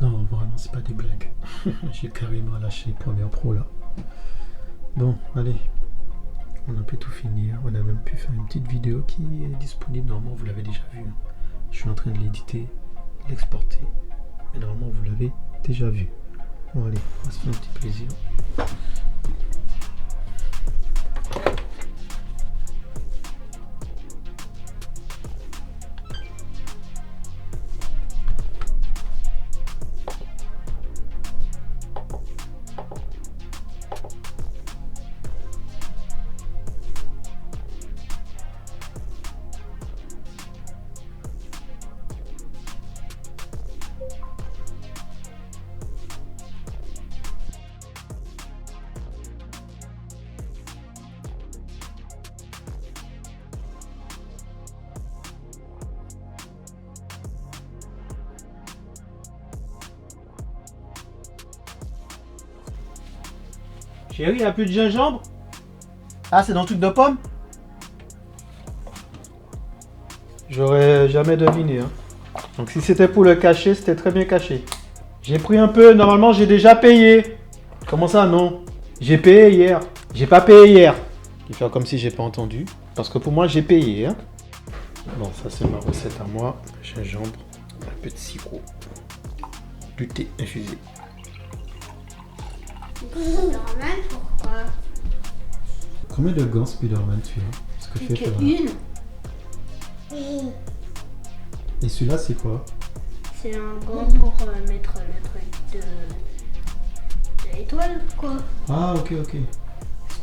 Non, vraiment, c'est pas des blagues. J'ai carrément lâché Premiere Pro là. Bon, allez. On a pu tout finir. On a même pu faire une petite vidéo qui est disponible. Normalement, vous l'avez déjà vue. Je suis en train de l'éditer, l'exporter. Mais normalement, vous l'avez déjà vu. Bon, allez, on va se faire un petit plaisir. Chérie, il n'y a plus de gingembre? Ah, c'est dans le truc de pomme? J'aurais jamais deviné. Hein. Donc si c'était pour le cacher, c'était très bien caché. J'ai pris un peu, normalement j'ai déjà payé. Comment ça, non? J'ai payé hier. J'ai pas payé hier. Je vais faire comme si j'ai pas entendu. Parce que pour moi, j'ai payé. Hein. Bon, ça c'est ma recette à moi. Gingembre, un peu de sirop, du thé infusé. Normal, pourquoi? Combien de gants Spider-Man tu as? Ce que J'ai que une. Et celui-là, c'est quoi? C'est un gant pour mettre le truc de l'étoile, quoi. Ah, ok, ok.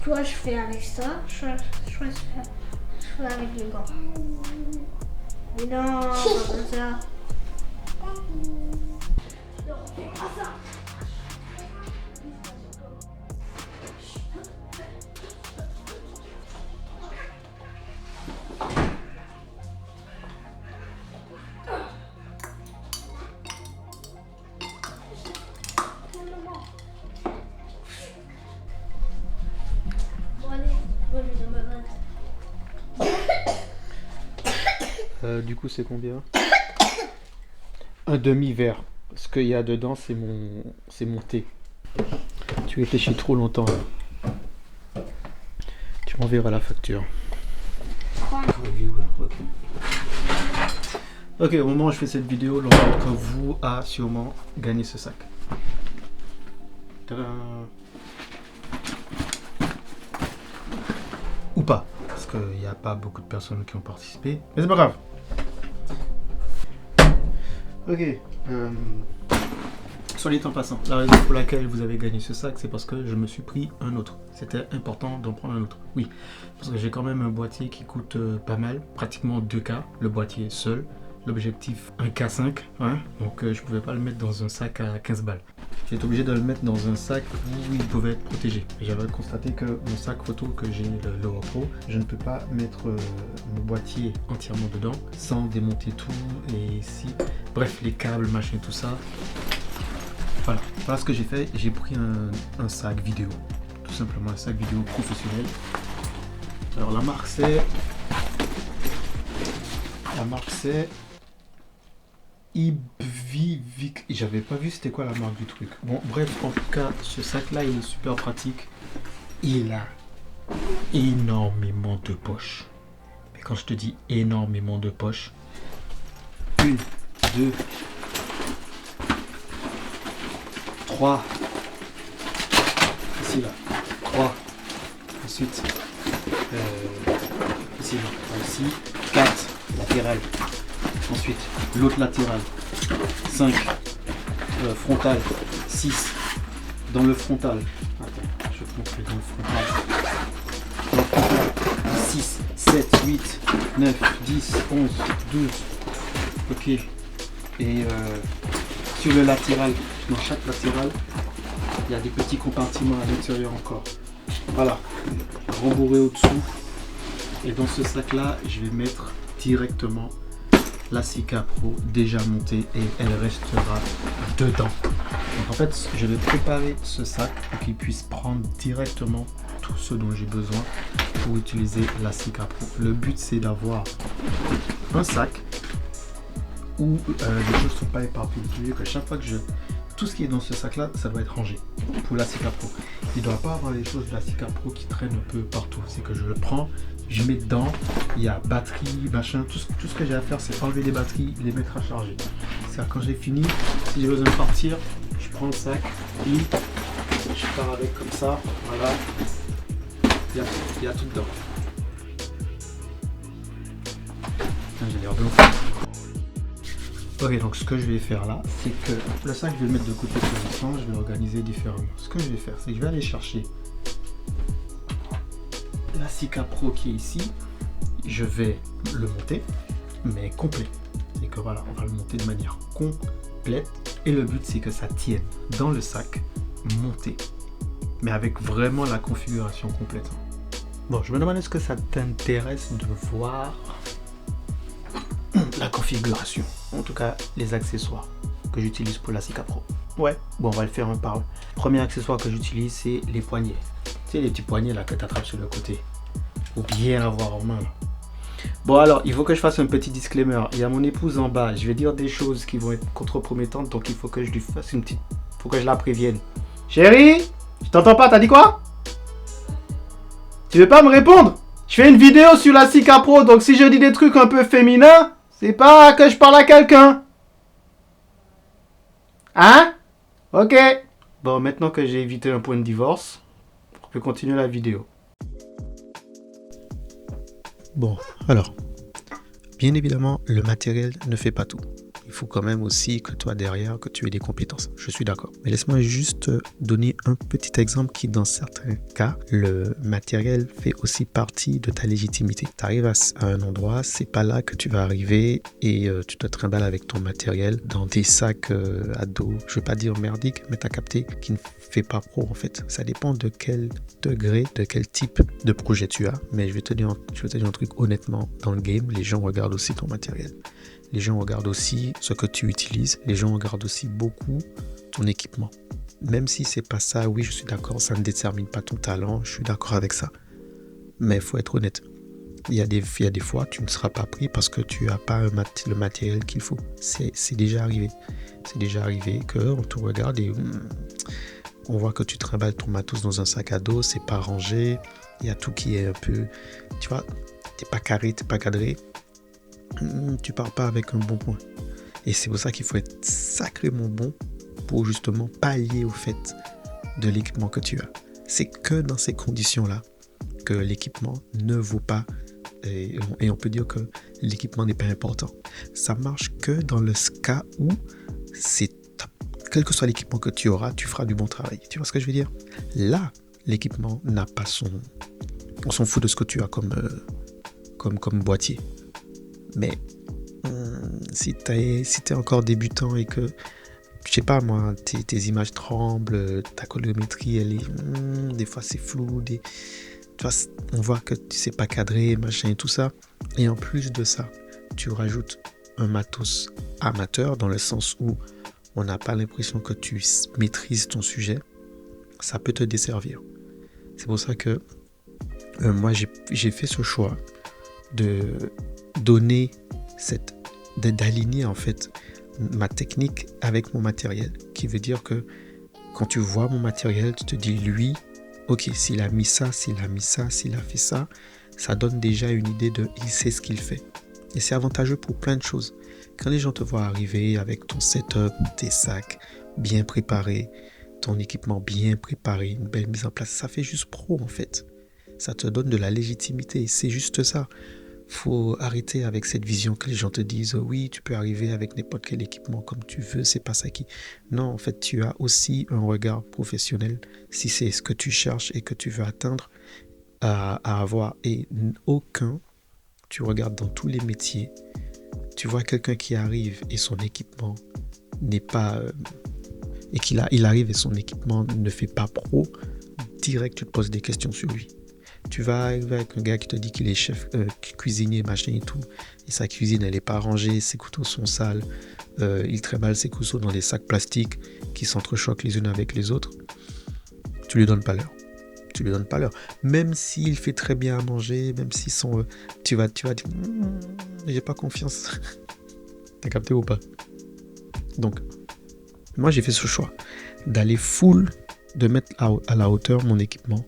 Soit je fais avec ça, soit je fais avec le gant. Mais non, pas comme ça. Du coup, c'est combien? Un demi-verre. Ce qu'il y a dedans, c'est mon thé. Tu réfléchis trop longtemps. Là. Tu m'enverras la facture. Ok, au moment où je fais cette vidéo, l'un d'entre vous a sûrement gagné ce sac. Tadam. Ou pas, parce qu'il n'y a pas beaucoup de personnes qui ont participé. Mais c'est pas grave. Ok. Soit dit en passant, la raison pour laquelle vous avez gagné ce sac, c'est parce que je me suis pris un autre. C'était important d'en prendre un autre. Oui, parce que j'ai quand même un boîtier qui coûte pas mal, pratiquement 2K, le boîtier seul. L'objectif 1K5, hein, donc je pouvais pas le mettre dans un sac à 15 balles. J'ai été obligé de le mettre dans un sac où il pouvait être protégé. J'avais constaté que mon sac photo que j'ai, le Lower Pro, je ne peux pas mettre mon boîtier entièrement dedans sans démonter tout et ici, bref, les câbles, machin, tout ça. Voilà ce que j'ai fait. J'ai pris un sac vidéo, tout simplement un sac vidéo professionnel. Alors la marque c'est Ibvivic. J'avais pas vu c'était quoi la marque du truc. Bon bref, en tout cas ce sac là il est super pratique. Il a énormément de poches. Mais quand je te dis énormément de poches, 1, 2, 3, ici là, 3, ensuite ici là, ici, 4, latéral, ensuite l'autre latéral, 5, frontal, 6, dans le frontal, attends, je compte dans le frontal, 6, 7, 8, 9, 10, 11, 12, ok, et sur le latéral, dans chaque latéral, il y a des petits compartiments à l'intérieur encore. Voilà, rembourré au-dessous. Et dans ce sac-là, je vais mettre directement la Sika Pro déjà montée et elle restera dedans. Donc en fait, je vais préparer ce sac pour qu'il puisse prendre directement tout ce dont j'ai besoin pour utiliser la Sika Pro. Le but, c'est d'avoir un sac où les choses ne sont pas éparpillées. Je veux dire que chaque fois que tout ce qui est dans ce sac-là, ça doit être rangé pour la Sika Pro. Il ne doit pas avoir les choses de la Sika Pro qui traînent un peu partout. C'est que je le prends, je mets dedans, il y a batterie, machin. Tout ce que j'ai à faire, c'est enlever les batteries, les mettre à charger. C'est-à-dire quand j'ai fini, si j'ai besoin de partir, je prends le sac et je pars avec comme ça. Voilà. Il y a tout dedans. J'ai l'air de l'eau. Ok, donc ce que je vais faire là, c'est que le sac, je vais le mettre de côté pour l'instant, je vais l'organiser différemment. Ce que je vais faire, c'est que je vais aller chercher la Sika Pro qui est ici. Je vais le monter, mais complet. C'est que voilà, on va le monter de manière complète. Et le but, c'est que ça tienne dans le sac, monté. Mais avec vraiment la configuration complète. Bon, je me demande est-ce que ça t'intéresse de voir la configuration, en tout cas les accessoires que j'utilise pour la Sika Pro. Ouais, bon, on va le faire un par un. Le premier accessoire que j'utilise, c'est les poignets. Tu sais, les petits poignets là que tu attrapes sur le côté. Faut bien avoir en main là. Bon, alors, il faut que je fasse un petit disclaimer. Il y a mon épouse en bas. Je vais dire des choses qui vont être contre-promettantes, donc il faut que je lui fasse une petite. Faut que je la prévienne. Chérie, je t'entends pas, t'as dit quoi? Tu veux pas me répondre? Je fais une vidéo sur la Sika Pro, donc si je dis des trucs un peu féminins, c'est pas que je parle à quelqu'un. Hein? Ok. Bon, maintenant que j'ai évité un point de divorce, on peut continuer la vidéo. Bon, alors, bien évidemment, le matériel ne fait pas tout. Il faut quand même aussi que toi derrière, que tu aies des compétences. Je suis d'accord. Mais laisse-moi juste donner un petit exemple qui, dans certains cas, le matériel fait aussi partie de ta légitimité. Tu arrives à un endroit, c'est pas là que tu vas arriver et tu te trimbales avec ton matériel dans des sacs à dos, je veux pas dire merdique, mais t'as capté, qui ne fait pas pro en fait. Ça dépend de quel degré, de quel type de projet tu as. Mais je vais te dire un truc honnêtement, dans le game, les gens regardent aussi ton matériel. Les gens regardent aussi ce que tu utilises. Les gens regardent aussi beaucoup ton équipement. Même si c'est pas ça, oui, je suis d'accord, ça ne détermine pas ton talent. Je suis d'accord avec ça. Mais il faut être honnête. Il y a des fois, tu ne seras pas pris parce que tu n'as pas le matériel qu'il faut. C'est déjà arrivé. C'est déjà arrivé qu'on te regarde et on voit que tu trimbales ton matos dans un sac à dos, c'est pas rangé. Il y a tout qui est un peu... Tu vois, t'es pas carré, t'es pas cadré. Tu pars pas avec un bon point. Et c'est pour ça qu'il faut être sacrément bon pour justement pallier au fait de l'équipement que tu as. C'est que dans ces conditions-là que l'équipement ne vaut pas, et on peut dire que l'équipement n'est pas important. Ça marche que dans le cas où quel que soit l'équipement que tu auras, tu feras du bon travail. Tu vois ce que je veux dire? Là, l'équipement n'a pas on s'en fout de ce que tu as comme boîtier. Mais si tu es encore débutant et que, je sais pas moi, tes images tremblent, ta colorimétrie, elle est, des fois c'est flou, tu vois, on voit que tu sais pas cadrer, machin et tout ça. Et en plus de ça, tu rajoutes un matos amateur dans le sens où on n'a pas l'impression que tu maîtrises ton sujet, ça peut te desservir. C'est pour ça que moi j'ai fait ce choix de donner d'aligner en fait ma technique avec mon matériel, qui veut dire que quand tu vois mon matériel, tu te dis lui, ok, s'il a mis ça, s'il a fait ça, ça donne déjà une idée de il sait ce qu'il fait. Et c'est avantageux pour plein de choses. Quand les gens te voient arriver avec ton setup, tes sacs bien préparés, ton équipement bien préparé, une belle mise en place, ça fait juste pro en fait. Ça te donne de la légitimité, c'est juste ça. Faut arrêter avec cette vision que les gens te disent oui, tu peux arriver avec n'importe quel équipement comme tu veux, c'est pas ça qui... Non, en fait, tu as aussi un regard professionnel si c'est ce que tu cherches et que tu veux atteindre à avoir. Et tu regardes dans tous les métiers, tu vois quelqu'un qui arrive et son équipement n'est pas... et il arrive et son équipement ne fait pas pro, direct, tu te poses des questions sur lui. Tu vas arriver avec un gars qui te dit qu'il est chef cuisinier, machin et tout, et sa cuisine elle est pas rangée, ses couteaux sont sales, il trimballe ses couteaux dans des sacs plastiques qui s'entrechoquent les unes avec les autres. Tu lui donnes pas l'heure. Même s'il fait très bien à manger, même si tu vas dire j'ai pas confiance. T'as capté ou pas? Donc, moi j'ai fait ce choix d'aller full, de mettre à la hauteur mon équipement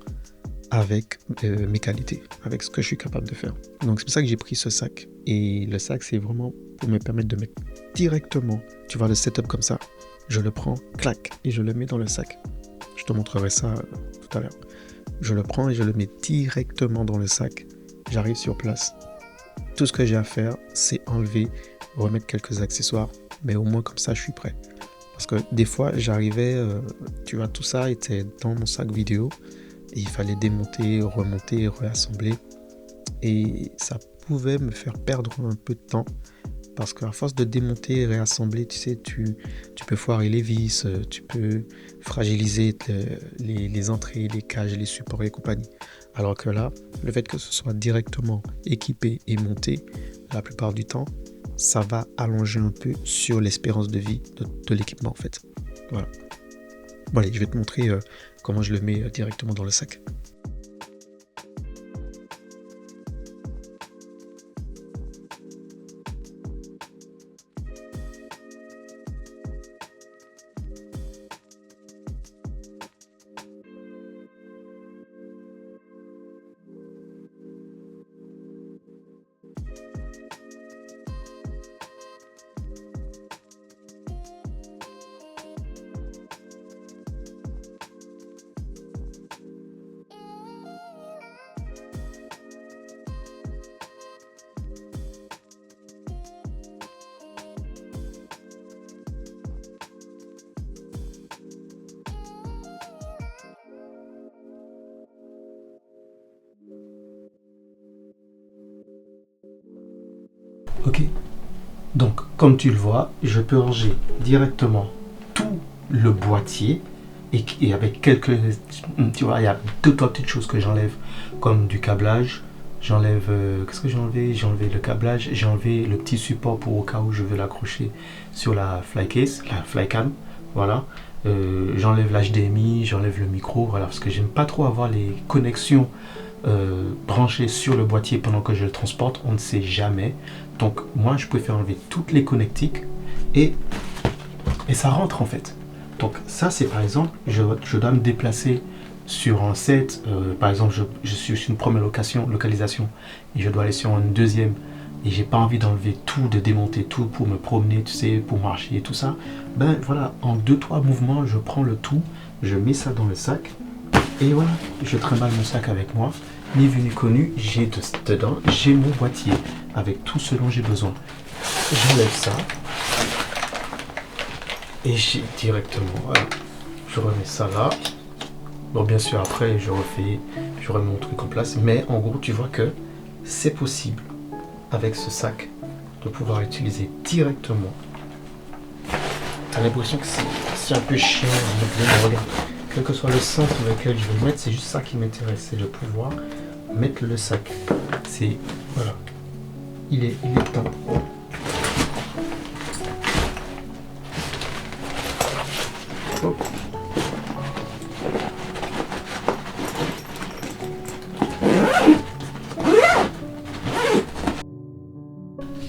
avec mes qualités, avec ce que je suis capable de faire. Donc c'est pour ça que j'ai pris ce sac. Et le sac, c'est vraiment pour me permettre de mettre directement, tu vois le setup comme ça, je le prends, clac, et je le mets dans le sac. Je te montrerai ça tout à l'heure. Je le prends et je le mets directement dans le sac. J'arrive sur place. Tout ce que j'ai à faire, c'est enlever, remettre quelques accessoires, mais au moins comme ça, je suis prêt. Parce que des fois, j'arrivais, tu vois, tout ça était dans mon sac vidéo, et il fallait démonter, remonter, réassembler, et ça pouvait me faire perdre un peu de temps, parce qu'à force de démonter et réassembler, tu sais, tu peux foirer les vis, tu peux fragiliser les entrées, les cages, les supports et compagnie. Alors que là, le fait que ce soit directement équipé et monté, la plupart du temps, ça va allonger un peu sur l'espérance de vie de l'équipement en fait. Voilà. Bon allez, je vais te montrer comment je le mets directement dans le sac. Ok, donc comme tu le vois, je peux ranger directement tout le boîtier et avec quelques, tu vois, il y a 2-3 petites choses que j'enlève comme du câblage. J'enlève, qu'est-ce que j'ai enlevé? J'ai enlevé le câblage, j'ai enlevé le petit support pour au cas où je veux l'accrocher sur la flycase, la flycam, voilà. J'enlève l'HDMI, j'enlève le micro, voilà, parce que j'aime pas trop avoir les connexions branchées sur le boîtier pendant que je le transporte, on ne sait jamais. Donc moi je préfère enlever toutes les connectiques et ça rentre en fait. Donc ça c'est par exemple, je dois me déplacer sur un set, par exemple je suis sur une première localisation et je dois aller sur une deuxième et j'ai pas envie d'enlever tout, de démonter tout pour me promener, tu sais, pour marcher et tout ça. Ben voilà, en 2-3 mouvements je prends le tout, je mets ça dans le sac et voilà, je trimballe mon sac avec moi. Ni vu ni connu, j'ai dedans, j'ai mon boîtier avec tout ce dont j'ai besoin. J'enlève ça et j'ai directement, voilà, je remets ça là. Bon, bien sûr, après, je remets mon truc en place, mais en gros, tu vois que c'est possible avec ce sac de pouvoir l'utiliser directement. T'as l'impression que c'est un peu chiant, mais regarde, quel que soit le sens dans lequel je vais le mettre, c'est juste ça qui m'intéresse, c'est de pouvoir mettre le sac. C'est, voilà, il est temps. Hop.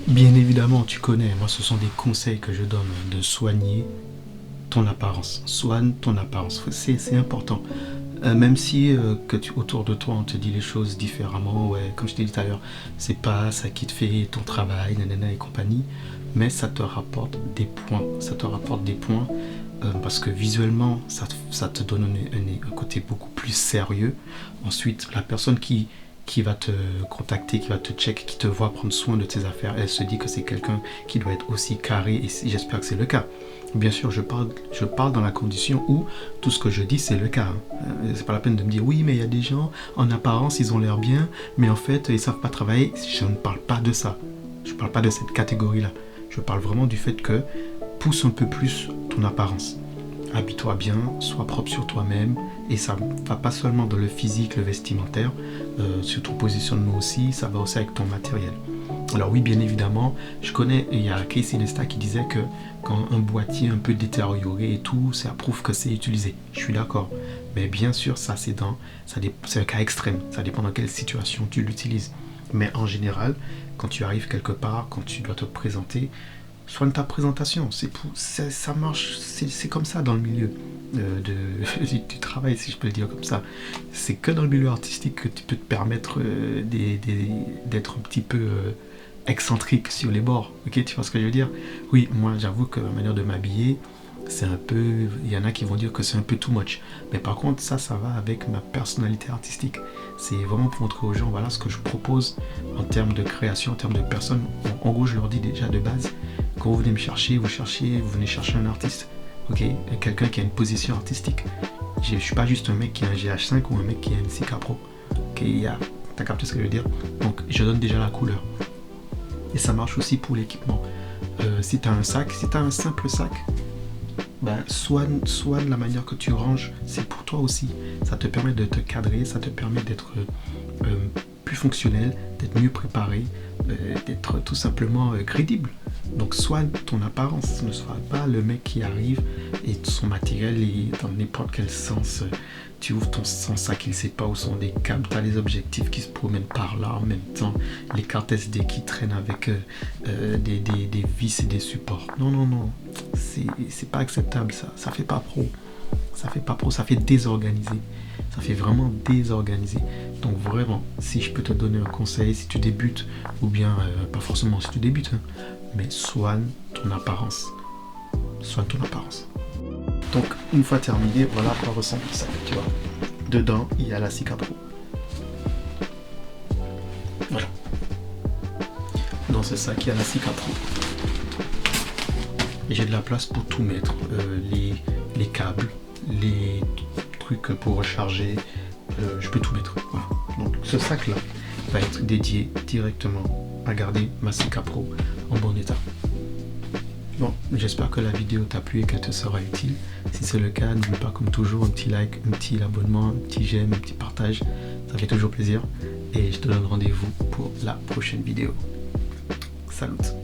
Bien évidemment, tu connais, moi ce sont des conseils que je donne de soigner ton apparence. Soigne ton apparence, c'est important. Même si autour de toi on te dit les choses différemment, ouais, comme je t'ai dit tout à l'heure, c'est pas ça qui te fait ton travail, nanana et compagnie, mais ça te rapporte des points. Ça te rapporte des points parce que visuellement ça te donne un côté beaucoup plus sérieux. Ensuite, la personne qui va te contacter, qui va te check, qui te voit prendre soin de tes affaires, elle se dit que c'est quelqu'un qui doit être aussi carré et j'espère que c'est le cas. Bien sûr, je parle dans la condition où tout ce que je dis c'est le cas. C'est pas la peine de me dire oui mais il y a des gens en apparence ils ont l'air bien mais en fait ils savent pas travailler. Je ne parle pas de ça. Je parle pas de cette catégorie là. Je parle vraiment du fait que pousse un peu plus ton apparence. Habille-toi bien, sois propre sur toi-même et ça va pas seulement dans le physique, le vestimentaire, sur ton positionnement aussi, ça va aussi avec ton matériel. Alors oui, bien évidemment, je connais, il y a Casey Neistat qui disait que quand un boîtier un peu détérioré et tout, ça prouve que c'est utilisé. Je suis d'accord. Mais bien sûr, ça c'est un cas extrême. Ça dépend dans quelle situation tu l'utilises. Mais en général, quand tu arrives quelque part, quand tu dois te présenter, soigne ta présentation. Ça marche, c'est comme ça dans le milieu du travail, si je peux le dire comme ça. C'est que dans le milieu artistique que tu peux te permettre d'être un petit peu excentrique sur les bords. Ok, tu vois ce que je veux dire? Oui, moi j'avoue que ma manière de m'habiller, c'est un peu, il y en a qui vont dire que c'est un peu too much, mais par contre ça va avec ma personnalité artistique. C'est vraiment pour montrer aux gens, voilà ce que je propose en termes de création, en termes de personnes. En gros, je leur dis déjà de base, quand vous venez me chercher, vous venez chercher un artiste, ok, quelqu'un qui a une position artistique. Je suis pas juste un mec qui a un GH5 ou un mec qui a une Sika Pro. Ok, t'as capté ce que je veux dire? Donc je donne déjà la couleur. Et ça marche aussi pour l'équipement. Si tu as un sac, si tu as un simple sac, ben, soigne la manière que tu ranges, c'est pour toi aussi. Ça te permet de te cadrer, ça te permet d'être plus fonctionnel, d'être mieux préparé, d'être tout simplement crédible. Donc soigne ton apparence, ne sois pas le mec qui arrive et son matériel est dans n'importe quel sens. Tu ouvres son sac, il ne sait pas où sont des câbles, tu as les objectifs qui se promènent par là en même temps, les cartes SD qui traînent avec des vis et des supports. Non, c'est pas acceptable ça, ça fait pas pro. Ça fait pas pro, ça fait désorganisé. Ça fait vraiment désorganisé. Donc vraiment, si je peux te donner un conseil, si tu débutes, ou bien pas forcément si tu débutes, hein, mais soigne ton apparence. Soigne ton apparence. Donc une fois terminé, voilà à quoi ressemble le sac, tu vois. Dedans, il y a la Sika Pro. Voilà. Dans ce sac, il y a la Sika Pro. Et j'ai de la place pour tout mettre. Les câbles, les trucs pour recharger, je peux tout mettre. Voilà. Donc ce sac là va être dédié directement à garder ma Sika Pro en bon état. Bon, j'espère que la vidéo t'a plu et qu'elle te sera utile. Si c'est le cas, n'oublie pas comme toujours un petit like, un petit abonnement, un petit j'aime, un petit partage. Ça fait toujours plaisir. Et je te donne rendez-vous pour la prochaine vidéo. Salut!